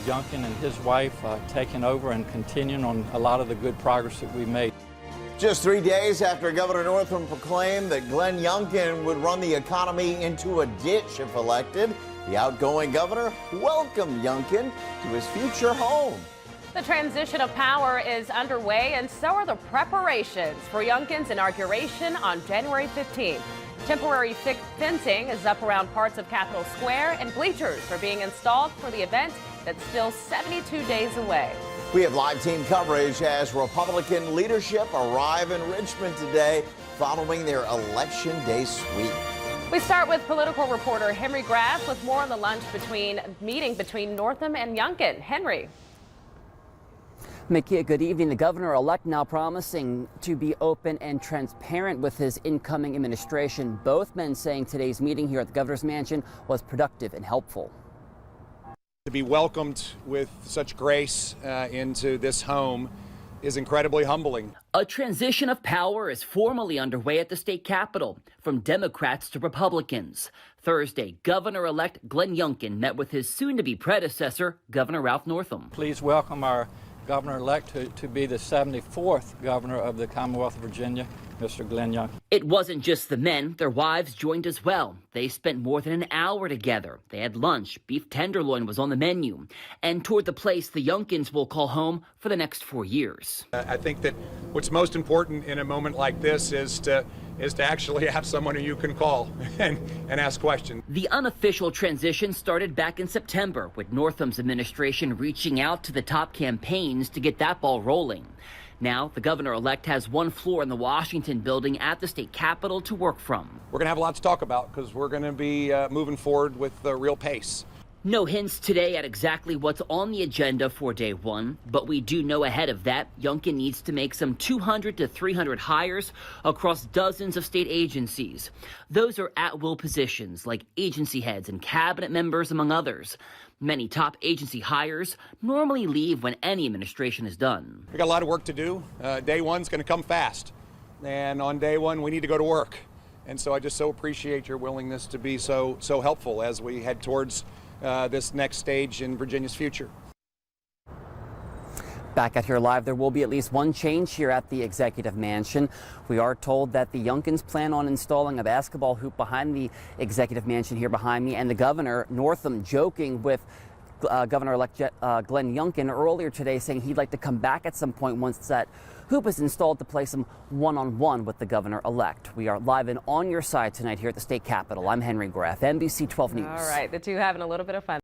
Youngkin and his wife taking over and continuing on a lot of the good progress that we made. Just 3 days after Governor Northam proclaimed that Glenn Youngkin would run the economy into a ditch if elected, the outgoing governor welcomed Youngkin to his future home. The transition of power is underway, and so are the preparations for Youngkin's inauguration on January 15th. Temporary fencing is up around parts of Capitol Square, and bleachers are being installed for the event that's still 72 days away. We have live team coverage as Republican leadership arrive in Richmond today following their Election Day sweep. We start with political reporter Henry Graff with more on the meeting between Northam and Youngkin. Henry. Makia, good evening. The governor-elect now promising to be open and transparent with his incoming administration. Both men saying today's meeting here at the governor's mansion was productive and helpful. To be welcomed with such grace into this home is incredibly humbling. A transition of power is formally underway at the state capitol, from Democrats to Republicans. Thursday, Governor-elect Glenn Youngkin met with his soon-to-be predecessor, Governor Ralph Northam. Please welcome our Governor-elect to be the 74th governor of the Commonwealth of Virginia, Mr. Glenn Youngkin. It wasn't just the men. Their wives joined as well. They spent more than an hour together. They had lunch. Beef tenderloin was on the menu, and toured the place the Youngkins will call home for the next 4 years. I think that what's most important in a moment like this is to actually have someone who you can call and ask questions. The unofficial transition started back in September, with Northam's administration reaching out to the top campaigns to get that ball rolling. Now, the governor-elect has one floor in the Washington building at the state capitol to work from. We're going to have a lot to talk about because we're going to be moving forward with real pace. No hints today at exactly what's on the agenda for day one, but we do know ahead of that, Youngkin needs to make some 200 to 300 hires across dozens of state agencies. Those are at-will positions like agency heads and cabinet members, among others. Many top agency hires normally leave when any administration is done. We got a lot of work to do. Day one's going to come fast, and on day one we need to go to work. And so I just so appreciate your willingness to be so helpful as we head towards this next stage in Virginia's future. Back at here live, there will be at least one change here at the executive mansion. We are told that the Youngkins plan on installing a basketball hoop behind the executive mansion here behind me, and the governor, Northam, joking with Governor-elect Glenn Youngkin earlier today, saying he'd like to come back at some point once that hoop is installed to place him one-on-one with the governor-elect. We are live and on your side tonight here at the state capitol. I'm Henry Graff, NBC 12 News. All right, the two having a little bit of fun.